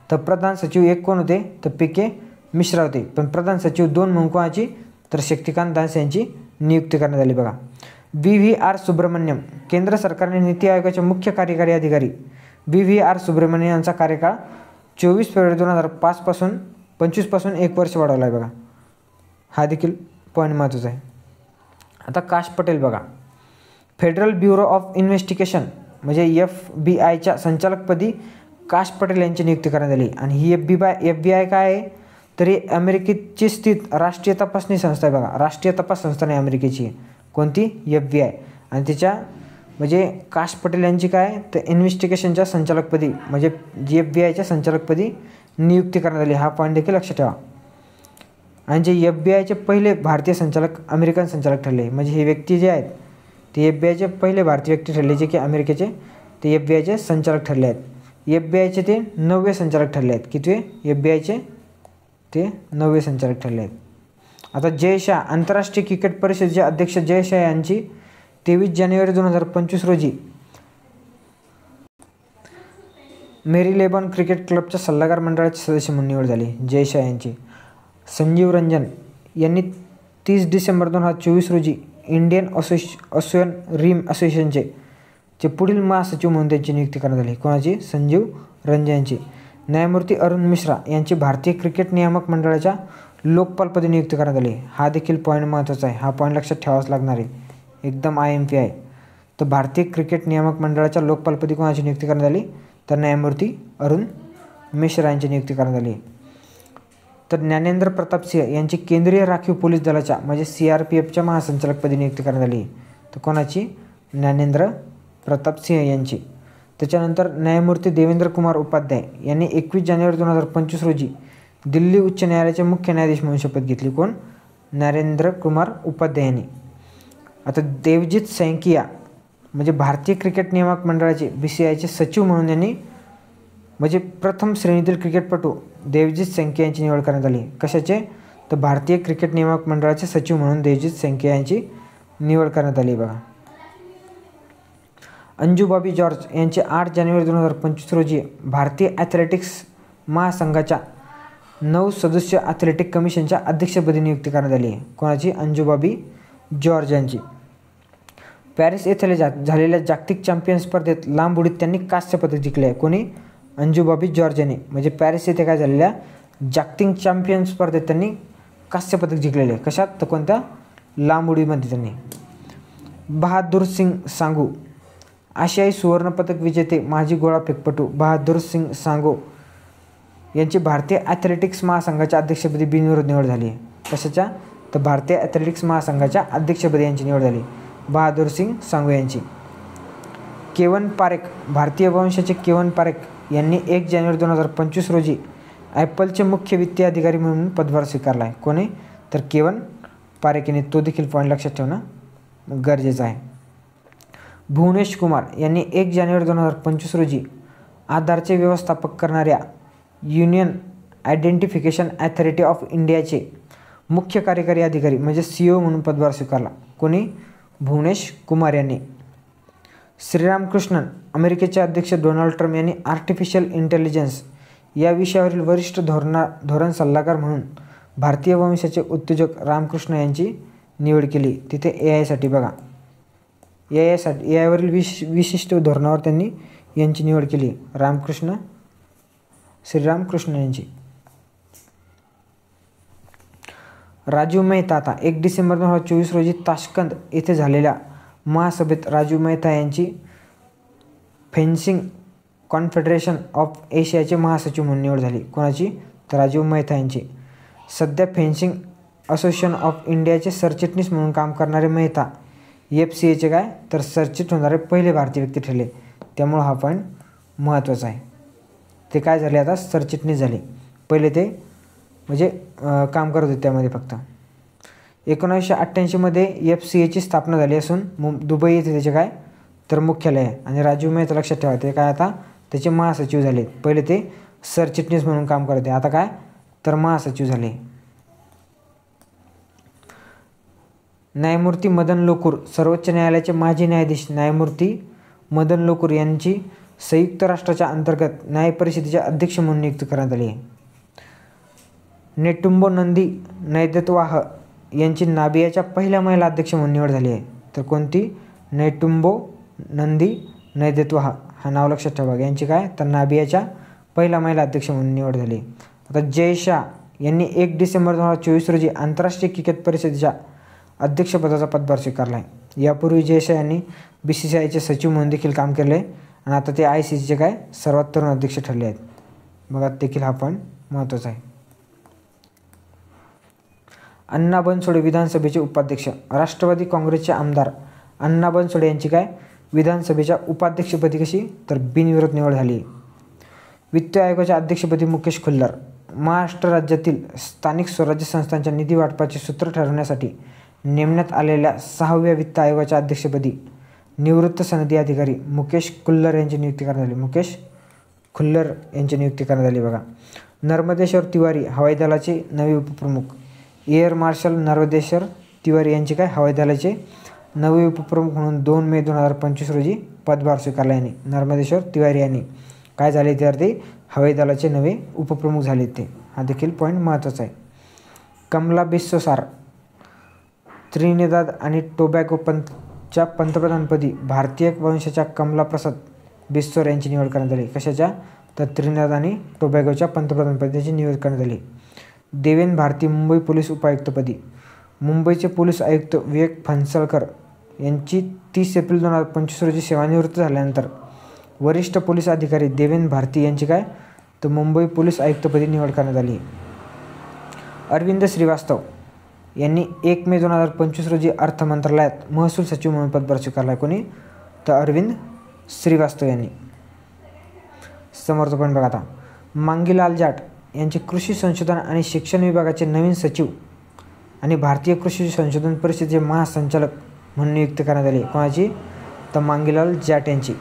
तर प्रधान सचिव 1 कोण होते, तर PK मिश्रा होते. पण प्रधान सचिव 2 म्हणून कोणाची, तर शक्तिकांत दास यांची नियुक्ती करण्यात आली. बघा VVR सुब्रमण्यम केंद्र सरकारने नीती आयोगाचे मुख्य कार्यकारी अधिकारी VVR सुब्रमण्यम यांचा कार्यकाळ 24 फेब्रुवारी 2005 पासून 25 पासून 1 वर्ष वाढवला आहे. बघा हा देखील पॉईंट महत्त्वाचा आहे. आता काश पटेल बघा फेडरल ब्युरो ऑफ इन्व्हेस्टिगेशन म्हणजे FBI संचालकपदी काश पटेल यांची नियुक्ती करण्यात आली. आणि ही FBI काय आहे, तर ही अमेरिकेची स्थित राष्ट्रीय तपासणी संस्था आहे. बघा राष्ट्रीय तपास संस्था नाही अमेरिकेची आहे. कोणती, FBI. आणि त्याच्या म्हणजे काश पटेल यांची काय, तर इन्व्हेस्टिगेशनच्या संचालकपदी म्हणजे FBIच्या संचालकपदी नियुक्ती करण्यात आली. हा पॉईंट देखील लक्षात ठेवा. आणि जे FBIचे पहिले भारतीय संचालक अमेरिकन संचालक ठरले. म्हणजे हे व्यक्ती जे आहेत ते FBIचे पहिले भारतीय व्यक्ती ठरले जे की अमेरिकेचे ते FBIचे संचालक ठरले आहेत. FBIचे ते 9वे संचालक ठरले आहेत. किती FBIचे ते 9वे संचालक ठरले आहेत. आता जय शाह आंतरराष्ट्रीय क्रिकेट परिषदेचे अध्यक्ष जय शाह यांची 23 जानेवारी 2025 रोजी मेरीलेबॉन क्रिकेट क्लबच्या सल्लागार मंडळाचे सदस्य म्हणून निवड झाली. जय शाह यांची. संजीव रंजन यांनी 30 डिसेंबर 2024 रोजी इंडियन ओशन रिम असोसिएशनचे पुढील महासचिव म्हणून त्यांची नियुक्ती करण्यात आली. कोणाची, संजीव रंजन यांची. न्यायमूर्ती अरुण मिश्रा यांची भारतीय क्रिकेट नियामक मंडळाच्या लोकपालपदी नियुक्ती करण्यात आली. हा देखील पॉईंट महत्त्वाचा आहे. हा पॉईंट लक्षात ठेवावाच लागणार आहे, एकदम IMP आहे. तर भारतीय क्रिकेट नियामक मंडळाच्या लोकपालपदी कोणाची नियुक्ती करण्यात आली, तर न्यायमूर्ती अरुण मिश्रा यांची नियुक्ती करण्यात आली. तर ज्ञानेंद्र प्रताप सिंह यांची केंद्रीय राखीव पोलीस दलाच्या म्हणजे CRPFच्या महासंचालकपदी नियुक्ती करण्यात आली. तर कोणाची, ज्ञानेंद्र प्रताप सिंह यांची. त्याच्यानंतर न्यायमूर्ती देवेंद्र कुमार उपाध्याय यांनी 21 जानेवारी 2025 रोजी दिल्ली उच्च न्यायालयाचे मुख्य न्यायाधीश म्हणून शपथ घेतली. कोण, नरेंद्र कुमार उपाध्याय यांनी. आता देवजीत सैकिया म्हणजे भारतीय क्रिकेट नियामक मंडळाचे BCIचे सचिव म्हणून यांनी म्हणजे प्रथम श्रेणीतील क्रिकेटपटू देवजीत सैकिया यांची निवड करण्यात आली. कशाचे, तर भारतीय क्रिकेट नियामक मंडळाचे सचिव म्हणून देवजीत सैकिया यांची निवड करण्यात आली. बघा अंजू बॉबी जॉर्ज यांची 8 जानेवारी 2025 रोजी भारतीय ॲथलेटिक्स महासंघाच्या 9 सदस्य ॲथलेटिक कमिशनच्या अध्यक्षपदी नियुक्ती करण्यात आली आहे. कोणाची, अंजू बॉबी जॉर्ज यांची. पॅरिस येथे झालेल्या जागतिक चॅम्पियन स्पर्धेत लांब उडीत त्यांनी कांस्य पदक जिंकले आहे. कोणी, अंजू बॉबी जॉर्ज यांनी. म्हणजे पॅरिस येथे काय झालेल्या जागतिक चॅम्पियन स्पर्धेत त्यांनी कांस्य पदक जिंकलेले आहे. कशात, तर कोणत्या, लांब उडीमध्ये त्यांनी. बहादूर सिंग सांगू आशियाई सुवर्णपदक विजेते माजी गोळाफेकपटू बहादूर सिंग सांगो यांची भारतीय ॲथलेटिक्स महासंघाच्या अध्यक्षपदी बिनविरोध निवड झाली आहे. कशाच्या, तर भारतीय ॲथलेटिक्स महासंघाच्या अध्यक्षपदी यांची निवड झाली बहादूर सिंग सांगो यांची. केवन पारेख भारतीय वंशाचे केवन पारेख यांनी 1 जानेवारी 2025 रोजी ॲपलचे मुख्य वित्तीय अधिकारी म्हणून पदभार स्वीकारला आहे. कोणी, तर केवन पारेख यांनी. तो देखील पॉईंट लक्षात ठेवणं गरजेचं आहे. भुवनेश कुमार यांनी 1 जानेवारी 2025 रोजी आधारचे व्यवस्थापक करणाऱ्या युनियन आयडेंटिफिकेशन ॲथॉरिटी ऑफ इंडियाचे मुख्य कार्यकारी अधिकारी म्हणजे CEO म्हणून पदभार स्वीकारला. कोणी, भुवनेश कुमार यांनी. श्रीराम कृष्णन अमेरिकेचे अध्यक्ष डोनाल्ड ट्रम्प यांनी आर्टिफिशियल इंटेलिजन्स या विषयावरील वरिष्ठ धोरण सल्लागार म्हणून भारतीय वंशाचे उद्योजक रामकृष्ण यांची निवड केली. तिथे AI साठी. बघा AI वरील विशिष्ट धोरणावर त्यांनी यांची निवड केली, श्रीराम कृष्ण यांची. राजीव मेहता आता 1 डिसेंबर 2024 रोजी ताशकंद येथे झालेल्या महासभेत राजीव मेहता यांची फेन्सिंग कॉन्फेडरेशन ऑफ एशियाचे महासचिव म्हणून निवड झाली. कोणाची, तर राजीव मेहता यांची. सध्या फेन्सिंग असोसिएशन ऑफ इंडियाचे सरचिटणीस म्हणून काम करणारे मेहता FCAचे काय, तर सरचिट होणारे पहिले भारतीय व्यक्ती ठरले. त्यामुळे हा पॉईंट महत्त्वाचा आहे. ते काय झाले आता सरचिटणीस झाले. पहिले ते म्हणजे काम करत होते त्यामध्ये फक्त. 1988 मध्ये FCAची स्थापना झाली असून दुबई येथे त्याचे काय तर मुख्यालय आहे. आणि राजीव मेहता लक्षात ठेवा ते काय आता त्याचे महासचिव झाले. पहिले ते सरचिटणीस म्हणून काम करत होते, आता काय तर महासचिव झाले. न्यायमूर्ती मदन लोकूर सर्वोच्च न्यायालयाचे माजी न्यायाधीश न्यायमूर्ती मदन लोकूर यांची संयुक्त राष्ट्राच्या अंतर्गत न्याय परिषदेचे अध्यक्ष म्हणून नियुक्ती करण्यात आली आहे. नेटुंबो नंदी नैदत्वाह यांची नाबियाच्या पहिल्या महिला अध्यक्ष म्हणून निवड झाली आहे. तर कोणती? नेटुंबो नंदी नैदत्वाह, हा नाव लक्षात ठेवा. यांची काय तर नाबियाच्या पहिला महिला अध्यक्ष म्हणून निवड झाली. आता जय शाह यांनी 1 डिसेंबर 2024 रोजी आंतरराष्ट्रीय क्रिकेट परिषदेच्या अध्यक्षपदाचा पदभार स्वीकारला आहे. यापूर्वी जय शाह यांनी BCCIचे सचिव म्हणून देखील काम केले आणि आता ते ICCचे काय सर्वात तरुण अध्यक्ष ठरले आहेत. बघा देखील हा पण महत्त्वाचा आहे. अण्णा बनसोडे विधानसभेचे उपाध्यक्ष. राष्ट्रवादी काँग्रेसचे आमदार अण्णा बनसोडे यांची काय विधानसभेच्या उपाध्यक्षपदी कशी तर बिनविरोध निवड झाली. वित्त आयोगाच्या अध्यक्षपदी मुकेश खुल्लर. महाराष्ट्र राज्यातील स्थानिक स्वराज्य संस्थांच्या निधी वाटपाचे सूत्र ठरवण्यासाठी नेमण्यात आलेल्या 6व्या वित्त आयोगाच्या अध्यक्षपदी निवृत्त सनदी अधिकारी मुकेश खुल्लर यांची नियुक्ती करण्यात आली. मुकेश खुल्लर यांची नियुक्ती करण्यात आली. बघा नर्मदेश्वर तिवारी हवाई दलाचे नवे उपप्रमुख. एअर मार्शल नर्मदेश्वर तिवारी यांचे काय हवाई दलाचे नवे उपप्रमुख म्हणून 2 मे 2025 रोजी पदभार स्वीकारला. यांनी नर्मदेश्वर तिवारी यांनी काय झाले तर ते हवाई दलाचे नवे उपप्रमुख झाले ते. हा देखील पॉईंट महत्त्वाचा आहे. कमला बिस्सोसार त्रिनिदाद आणि टोबॅगोच्या पंतप्रधानपदी भारतीय वंशाच्या कमला प्रसाद बिस्सोर यांची निवड करण्यात आली. कशाच्या तर त्रिनिदाद आणि टोबॅगोच्या पंतप्रधानपदी त्याची निवड करण्यात आली. देवेन भारती मुंबई पोलीस उपायुक्तपदी. मुंबईचे पोलीस आयुक्त विवेक फणसळकर यांची 30 एप्रिल 2025 रोजी सेवानिवृत्त झाल्यानंतर वरिष्ठ पोलीस अधिकारी देवेन भारती यांची काय तर मुंबई पोलीस आयुक्तपदी निवड करण्यात आली. अरविंद श्रीवास्तव यांनी 1 मे 2025 रोजी अर्थ मंत्रालयात महसूल सचिव म्हणून पदभार स्वीकारला आहे. कोणी तर अरविंद श्रीवास्तव यांनी. समोरचं पण बघा आता मांगीलाल जाट यांचे कृषी संशोधन आणि शिक्षण विभागाचे नवीन सचिव आणि भारतीय कृषी संशोधन परिषदेचे महासंचालक म्हणून नियुक्ती करण्यात आली. कोणाची तर मांगीलाल जाट यांची.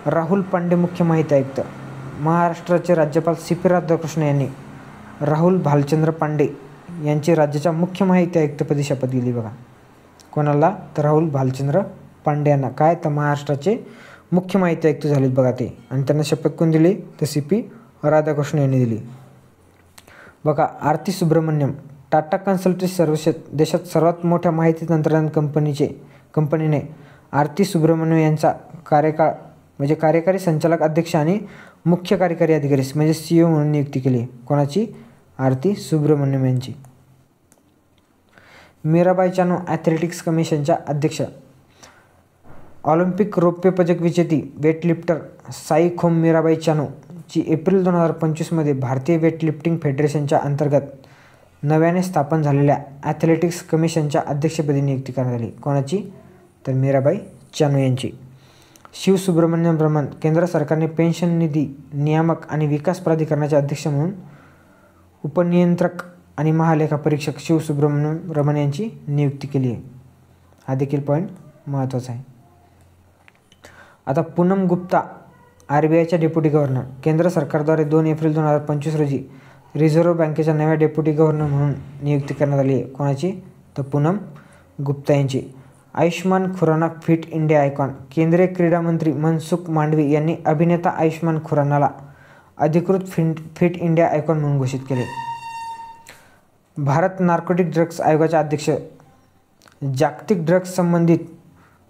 राहुल पांडे मुख्य माहिती आयुक्त. महाराष्ट्राचे राज्यपाल CP राधाकृष्ण यांनी राहुल भालचंद्र पांडे यांची राज्याच्या मुख्य माहिती आयुक्तपदी शपथ दिली. बघा कोणाला तर राहुल भालचंद्र पांडे यांना काय तर महाराष्ट्राचे मुख्य माहिती आयुक्त झालेत बघा ते. आणि त्यांना शपथ कोण दिली तर CP राधाकृष्ण यांनी दिली. बघा आरती सुब्रमण्यम. टाटा कन्सल्टन्सी देशात सर्वात मोठ्या माहिती तंत्रज्ञान कंपनीने आरती सुब्रमण्यम यांचा कार्यकाळ म्हणजे कार्यकारी संचालक अध्यक्ष आणि मुख्य कार्यकारी अधिकारी म्हणजे CEO म्हणून नियुक्ती केली. कोणाची? आरती सुब्रमण्यम यांची. मीराबाई चानू ॲथलेटिक्स कमिशनच्या अध्यक्ष. ऑलिम्पिक रौप्य पदक विजेती वेटलिफ्टर साई खोम मीराबाई चानू ची एप्रिल 2025 मध्ये भारतीय वेटलिफ्टिंग फेडरेशनच्या अंतर्गत नव्याने स्थापन झालेल्या ॲथलेटिक्स कमिशनच्या अध्यक्षपदी नियुक्ती करण्यात आली. कोणाची? तर मीराबाई चानू यांची. शिव सुब्रमण्यम रमन. केंद्र सरकारने पेन्शन निधी नियामक आणि विकास प्राधिकरणाचे अध्यक्ष म्हणून उपनियंत्रक आणि महालेखा परीक्षक शिव सुब्रमण्यम रमन यांची नियुक्ती केली आहे. हा देखील पॉईंट महत्त्वाचा आहे. आता पूनम गुप्ता RBIच्या डेप्युटी गव्हर्नर. केंद्र सरकारद्वारे 2 एप्रिल 2025 रोजी रिझर्व्ह बँकेच्या नव्या डेप्युटी गव्हर्नर म्हणून नियुक्ती करण्यात आली आहे. कोणाची? तर पूनम गुप्ता यांची. Ayushmann Khurana fit India icon. केंद्रीय क्रीडा मंत्री मनसुख मांडवी यांनी अभिनेता आयुष्मान खुरानाला अधिकृत फिट इंडिया आयकॉन म्हणून घोषित केले. भारत नार्कोटिक ड्रग्ज आयोगाचे अध्यक्ष. जागतिक ड्रग्ज संबंधित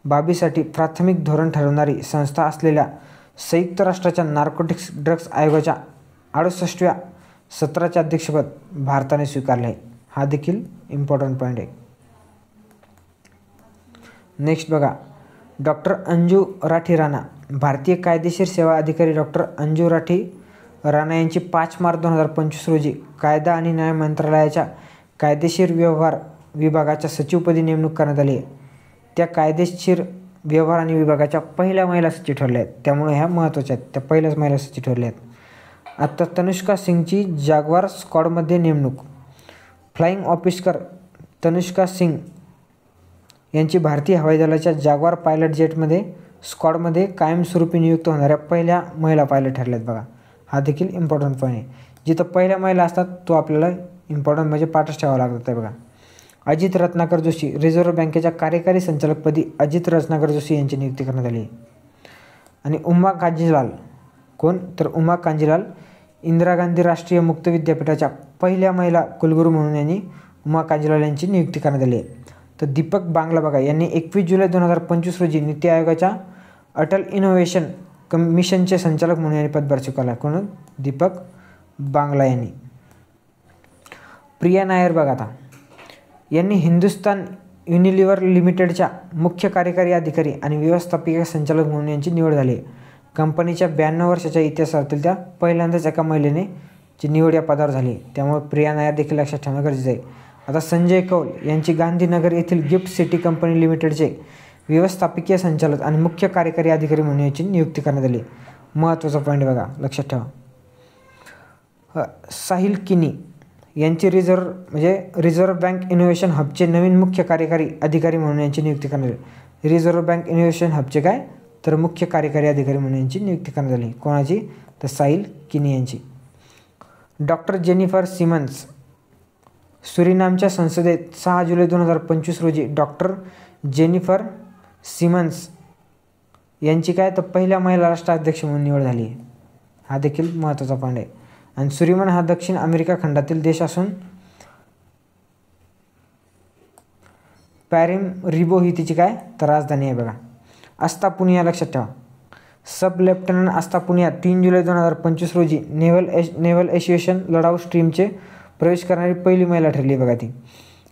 बाबीसाठी प्राथमिक धोरण ठरवणारी संस्था असलेल्या संयुक्त राष्ट्राच्या नार्कोटिक्स ड्रग्ज आयोगाच्या 68व्या सत्राचे अध्यक्षपद भारताने स्वीकारले आहे. हा देखील इम्पॉर्टंट पॉईंट आहे. नेक्स्ट बघा डॉक्टर अंजू राठी राणा. भारतीय कायदेशीर सेवा अधिकारी डॉक्टर अंजू राठी राणा यांची 5 मार्च 2025 रोजी कायदा आणि न्याय मंत्रालयाच्या कायदेशीर व्यवहार विभागाच्या सचिवपदी नेमणूक करण्यात आली आहे. त्या कायदेशीर व्यवहार आणि विभागाच्या पहिल्या महिला सचिव ठरल्या आहेत. त्यामुळे ह्या महत्त्वाच्या आहेत. त्या पहिल्याच महिला सचिव ठरल्या आहेत. आता तनुष्का सिंगची जाग्वार स्क्वॉडमध्ये नेमणूक. फ्लाइंग ऑफिसर तनुष्का सिंग यांची भारतीय हवाई दलाच्या जाग्वार पायलट जेटमध्ये स्क्वॉडमध्ये कायमस्वरूपी नियुक्त होणाऱ्या पहिल्या महिला पायलट ठरल्यात बघा. हा देखील इम्पॉर्टंट पॉईंट आहे. जिथं पहिल्या महिला असतात तो आपल्याला इम्पॉर्टंट म्हणजे पाठच ठेवावा लागत आहे बघा. अजित रत्नाकर जोशी रिझर्व्ह बँकेच्या कार्यकारी संचालकपदी अजित रत्नाकर जोशी यांची नियुक्ती करण्यात आली आहे. आणि उमा कांजीलाल कोण तर उमा कांजीलाल इंदिरा गांधी राष्ट्रीय मुक्त विद्यापीठाच्या पहिल्या महिला कुलगुरू म्हणून यांनी उमा कांजीलाल यांची नियुक्ती करण्यात आली आहे. तर दीपक बांगला बघा यांनी 21 जुलै 2025 रोजी नीती आयोगाच्या अटल इनोव्हेशन मिशनचे संचालक म्हणून यांनी पदभार स्वीकारला. कोण दीपक बांगला यांनी. प्रिया नायर बघा आता यांनी हिंदुस्तान युनिलिव्हर लिमिटेडच्या मुख्य कार्यकारी अधिकारी आणि व्यवस्थापकीय संचालक म्हणून यांची निवड झाली आहे. कंपनीच्या 92 वर्षाच्या इतिहासातील त्या पहिल्यांदाच एका महिलेने जी निवड या पदावर झाली. त्यामुळे प्रिया नायर देखील लक्षात ठेवणं गरजेचं आहे. आता संजय कौल यांची गांधीनगर येथील गिफ्ट सिटी कंपनी लिमिटेडचे व्यवस्थापकीय संचालक आणि मुख्य कार्यकारी अधिकारी म्हणून याची नियुक्ती करण्यात आली. महत्त्वाचा पॉईंट बघा लक्षात ठेवा. साहिल किनी यांची रिझर्व्ह बँक इनोव्हेशन हबचे नवीन मुख्य कार्यकारी अधिकारी म्हणून यांची नियुक्ती करण्यात आली. रिझर्व्ह बँक इनोव्हेशन हबचे काय तर मुख्य कार्यकारी अधिकारी म्हणून यांची नियुक्ती करण्यात आली. कोणाची तर साहिल किनी यांची. डॉक्टर जेनिफर सिमन्स सुरिनामच्या संसदेत 6 जुलै 2025 रोजी डॉक्टर जेनिफर सिमन्स यांची काय तर पहिल्या महिला राष्ट्राध्यक्ष म्हणून निवड झाली आहे. हा देखील महत्त्वाचा पॉईंट आहे. आणि सुरिमन हा दक्षिण अमेरिका खंडातील देश असून पॅरिमरिबो ही तिची काय तर राजधानी आहे बघा. अस्तापुनिया लक्षात ठेवा. सब लेफ्टनंट अस्तापुनिया 3 जुलै 2025 रोजी नेव्हल एशिएशन लढाऊ स्ट्रीमचे प्रवेश करणारी पहिली महिला ठरली बघा ती.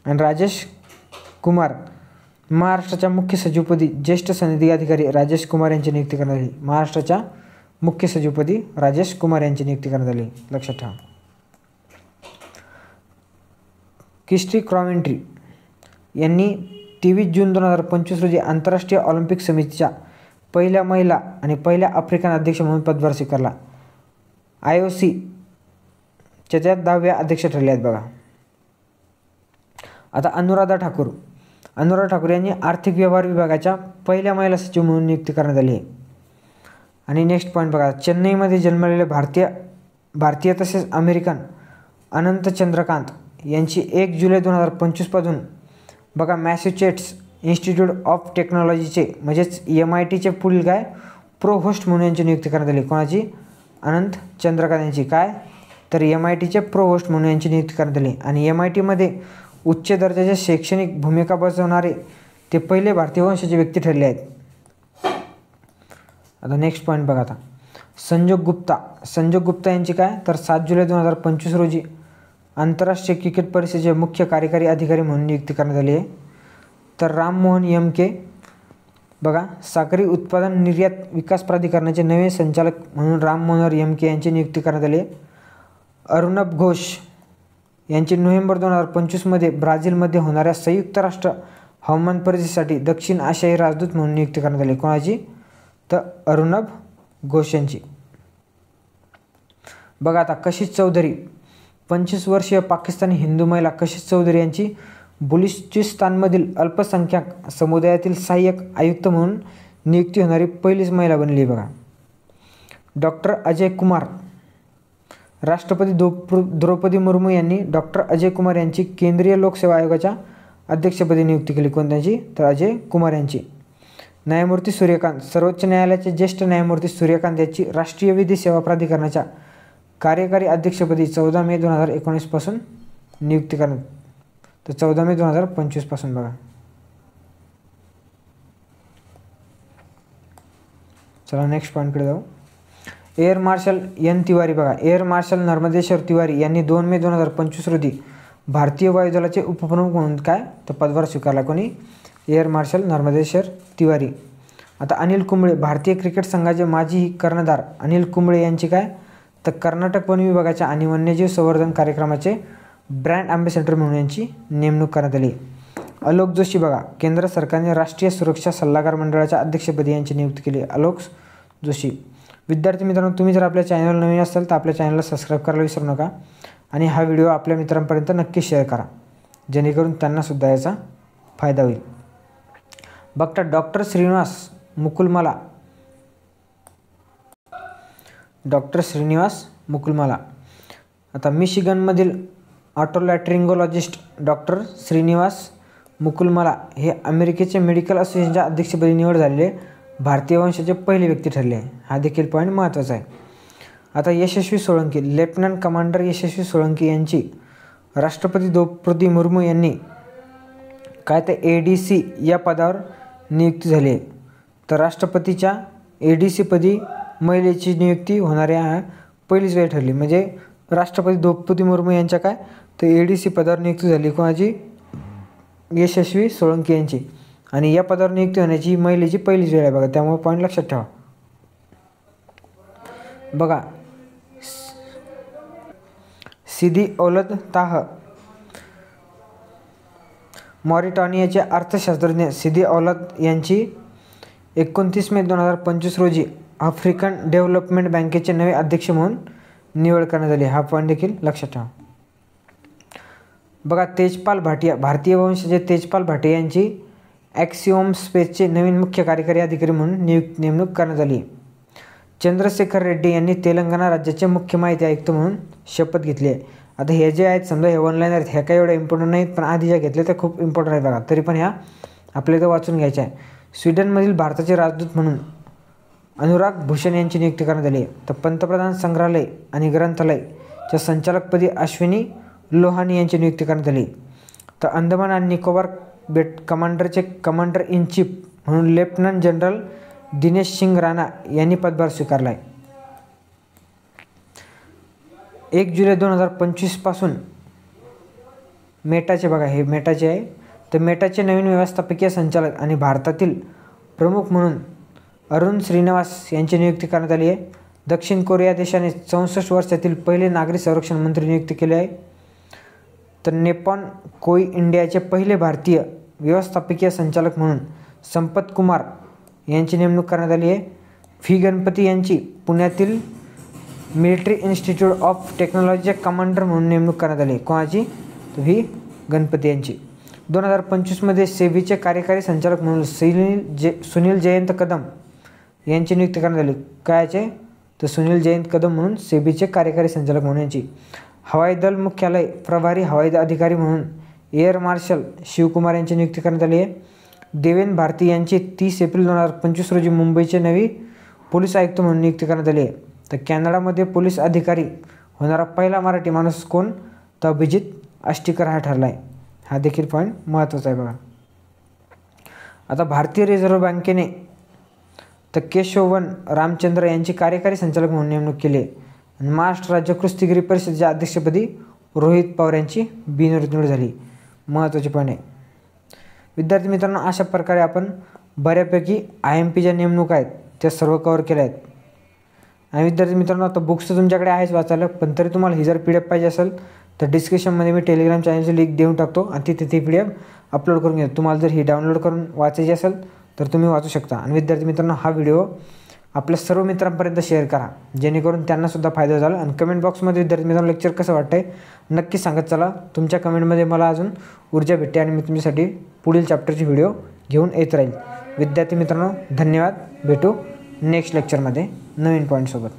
आणि राजेश कुमार महाराष्ट्राच्या मुख्य सचिवपदी ज्येष्ठ सनदी अधिकारी राजेश कुमार यांची नियुक्ती करण्यात आली. महाराष्ट्राच्या मुख्य सचिवपदी राजेश कुमार यांची नियुक्ती करण्यात आली. लक्षात ठेवा. क्रिस्टी क्रॉवेंट्री यांनी 23 जून 2025 रोजी आंतरराष्ट्रीय ऑलिम्पिक समितीच्या पहिल्या महिला आणि पहिल्या आफ्रिकन अध्यक्ष म्हणून पदभार स्वीकारला. IOC त्या 10व्या अध्यक्ष ठरल्या आहेत बघा. आता अनुराधा ठाकूर यांनी आर्थिक व्यवहार विभागाच्या पहिल्या महिला सचिव म्हणून नियुक्ती करण्यात आली आहे. आणि नेक्स्ट पॉईंट बघा. चेन्नईमध्ये जन्मलेले भारतीय तसेच अमेरिकन अनंत चंद्रकांत यांची 1 जुलै 2025 पासून बघा मॅसेच्युसेट्स इन्स्टिट्यूट ऑफ टेक्नॉलॉजीचे म्हणजेच MITचे पुढील काय प्रोहोस्ट म्हणून यांची नियुक्ती करण्यात आली. कोणाची अनंत चंद्रकांत यांची काय तर MITचे प्रोहोस्ट म्हणून यांची नियुक्ती करण्यात आली. आणि MITमध्ये उच्च दर्जाच्या शैक्षणिक भूमिका बजावणारे ते पहिले भारतीय वंशाचे व्यक्ती ठरले आहेत. आता नेक्स्ट पॉईंट बघा. आता संजोग गुप्ता यांची काय तर 7 जुलै 2025 रोजी आंतरराष्ट्रीय क्रिकेट परिषदेचे मुख्य कार्यकारी अधिकारी म्हणून नियुक्ती करण्यात आली आहे. तर राममोहन MK बघा सागरी उत्पादन निर्यात विकास प्राधिकरणाचे नवे संचालक म्हणून राममोहन MK यांची नियुक्ती करण्यात आली आहे. अर्णब घोष यांची नोव्हेंबर 2025 ब्राझीलमध्ये होणाऱ्या संयुक्त राष्ट्र हवामान परिषदेसाठी दक्षिण आशियाई राजदूत म्हणून नियुक्ती करण्यात आली. कोणाची तर अर्णब घोष यांची. बघा आता कशिश चौधरी 25 वर्षीय पाकिस्तानी हिंदू महिला कशिश चौधरी यांची बलुचिस्तानमधील अल्पसंख्याक समुदायातील सहाय्यक आयुक्त म्हणून नियुक्ती होणारी पहिलीच महिला बनली बघा. डॉक्टर अजय कुमार राष्ट्रपती द्रौपदी मुर्मू यांनी डॉक्टर अजय कुमार यांची केंद्रीय लोकसेवा आयोगाच्या अध्यक्षपदी नियुक्ती केली. कोणत्याची तर अजय कुमार यांची. न्यायमूर्ती सूर्यकांत सर्वोच्च न्यायालयाचे ज्येष्ठ न्यायमूर्ती सूर्यकांत यांची राष्ट्रीय विधी सेवा प्राधिकरणाच्या कार्यकारी अध्यक्षपदी 14 मे 2019 पासून नियुक्ती करण्यात. तर 14 मे 2025 पासून बघा. चला नेक्स्ट पॉईंटकडे जाऊ. एअर मार्शल N तिवारी बघा. एअर मार्शल नर्मदेश्वर तिवारी यांनी 2 मे 2025 रोजी भारतीय वायुदलाचे उपप्रमुख म्हणून काय तर पदभार स्वीकारला. कोणी एअर मार्शल नर्मदेश्वर तिवारी. आता अनिल कुंबळे भारतीय क्रिकेट संघाचे माजी कर्णधार अनिल कुंबळे यांची काय तर कर्नाटक वन विभागाच्या आणि वन्यजीव संवर्धन कार्यक्रमाचे ब्रँड अँबॅसेडर म्हणून यांची नेमणूक करण्यात आली. अलोक जोशी बघा केंद्र सरकारने राष्ट्रीय सुरक्षा सल्लागार मंडळाच्या अध्यक्षपदी यांची नियुक्ती केली. अलोक जोशी. विद्यार्थी मित्रांनो, तुम्ही जर आपल्या चॅनलवर नवीन असाल तर आपल्या चॅनलला सबस्क्राईब करायला विसरू नका आणि हा व्हिडिओ आपल्या मित्रांपर्यंत नक्की शेअर करा, जेणेकरून त्यांनासुद्धा याचा फायदा होईल. बघता डॉक्टर श्रीनिवास मुकुलमाला. आता मिशिगनमधील ऑटोलॅट्रिंगोलॉजिस्ट डॉक्टर श्रीनिवास मुकुलमाला हे अमेरिकेचे मेडिकल असोसिएशनच्या अध्यक्षपदी निवड झालेले भारतीय वंशाचे पहिले व्यक्ती ठरले आहे. हा देखील पॉईंट महत्त्वाचा आहे. आता यशस्वी सोळंकी, लेफ्टनंट कमांडर यशस्वी सोळंकी यांची राष्ट्रपती द्रौपदी मुर्मू यांनी काय ते ADC या पदावर नियुक्ती झाली आहे. तर राष्ट्रपतीच्या ADC पदी महिलेची नियुक्ती होणारी पहिलीच वेळ ठरली. म्हणजे राष्ट्रपती द्रौपदी मुर्मू यांच्या काय तर ADC पदावर नियुक्ती झाली कोणाची, यशस्वी सोळंकी यांची. आणि या पदावर नियुक्ती होण्याची महिलेची पहिलीच वेळ आहे बघा, त्यामुळे पॉईंट लक्षात ठेवा. बघा सिदी औलद ताह, मॉरिटानियाचे अर्थशास्त्रज्ञ सिदी औलद यांची 29 मे 2025 रोजी आफ्रिकन डेव्हलपमेंट बँकेचे नवे अध्यक्ष म्हणून निवड करण्यात आली. हा पॉईंट देखील लक्षात ठेवा. बघा तेजपाल भाटिया, भारतीय वंशाचे तेजपाल भाटिया यांची ॲक्सिओम स्पेसचे नवीन मुख्य कार्यकारी अधिकारी म्हणून नेमणूक करण्यात आली. चंद्रशेखर रेड्डी यांनी तेलंगणा राज्याचे मुख्य माहिती आयुक्त म्हणून शपथ घेतली आहे. आता हे जे आहेत समजा हे ऑनलाईन आहेत, ह्या काही एवढ्या इम्पॉर्टंट नाहीत, पण आधी ज्या घेतल्या त्या खूप इम्पॉर्टंट आहेत बघा, तरी पण ह्या आपल्या इथं वाचून घ्यायच्या आहे. स्वीडनमधील भारताचे राजदूत म्हणून अनुराग भूषण यांची नियुक्ती करण्यात आली आहे. तर पंतप्रधान संग्रहालय आणि ग्रंथालयच्या संचालकपदी अश्विनी लोहानी यांची नियुक्ती करण्यात आली. तर अंदमान आणि निकोबार कमांडरचे कमांडर इन चीफ म्हणून लेफ्टनंट जनरल दिनेश सिंग राणा यांनी पदभार स्वीकारला आहे. 1 जुलै 2025 पासून मेटाचे बघा हे मेटाचे आहे. तर मेटाचे नवीन व्यवस्थापकीय संचालक आणि भारतातील प्रमुख म्हणून अरुण श्रीनिवास यांची नियुक्ती करण्यात आली आहे. दक्षिण कोरिया देशाने 64 वर्षातील पहिले नागरी संरक्षण मंत्री नियुक्त केले आहे. तर निप्पॉन कोई इंडियाचे पहिले भारतीय व्यवस्थापकीय संचालक म्हणून संपत कुमार यांची नेमणूक करण्यात आली आहे. व्ही गणपती यांची पुण्यातील मिलिटरी इन्स्टिट्यूट ऑफ टेक्नॉलॉजीचे कमांडर म्हणून नेमणूक करण्यात आली. कोणाची, तर व्ही गणपती यांची. 2025 सेबीचे कार्यकारी संचालक म्हणून सुनील जयंत कदम यांची नियुक्ती करण्यात आली. कायचे, तर सुनील जयंत कदम म्हणून सेबीचे कार्यकारी संचालक म्हणून यांची. हवाई दल मुख्यालय प्रभारी हवाई अधिकारी म्हणून एअर मार्शल शिवकुमार यांची नियुक्ती करण्यात आली आहे. देवेंद्र भारती यांची 30 एप्रिल 2025 रोजी मुंबईचे नवी पोलीस आयुक्त म्हणून नियुक्ती करण्यात आली आहे. तर कॅनडामध्ये पोलीस अधिकारी होणारा पहिला मराठी माणूस कोण, तर अभिजित आष्टीकर हा ठरला आहे. हा देखील पॉईंट महत्त्वाचा आहे बघा. आता भारतीय रिझर्व्ह बँकेने तर केशवन रामचंद्र यांची कार्यकारी संचालक म्हणून नेमणूक केली आहे. आणि महाराष्ट्र राज्य कुस्तीगिरी परिषदेच्या अध्यक्षपदी रोहित पवार यांची बिनविरोध निवड झाली. महत्त्वाचे पॉईंट आहे. विद्यार्थी मित्रांनो, अशा प्रकारे आपण बऱ्यापैकी IMP ज्या नेमणूक आहेत त्या सर्व कव्हर केल्या आहेत. आणि विद्यार्थी मित्रांनो, आता बुक्स तर तुमच्याकडे आहेच वाचायला, पण तरी तुम्हाला ही जर PDF पाहिजे असेल तर डिस्क्रिप्शनमध्ये मी टेलिग्राम चॅनलची लिंक देऊन टाकतो आणि तिथे ती PDF अपलोड करून घ्या. तुम्हाला जर ही डाउनलोड करून वाचायची असेल तर तुम्ही वाचू शकता. आणि विद्यार्थी मित्रांनो, हा व्हिडिओ आपल्या सर्व मित्रांपर्यंत शेअर करा, जेणेकरून त्यांनासुद्धा फायदा झाला. आणि कमेंट बॉक्समध्ये विद्यार्थी मित्रांनो लेक्चर कसं वाटतं आहे नक्की सांगत चला. तुमच्या कमेंटमध्ये मला अजून ऊर्जा भेटते आणि मी तुमच्यासाठी पुढील चॅप्टरची व्हिडिओ घेऊन येत राहील. विद्यार्थी मित्रांनो धन्यवाद. भेटू नेक्स्ट लेक्चरमध्ये नवीन पॉईंटसोबत.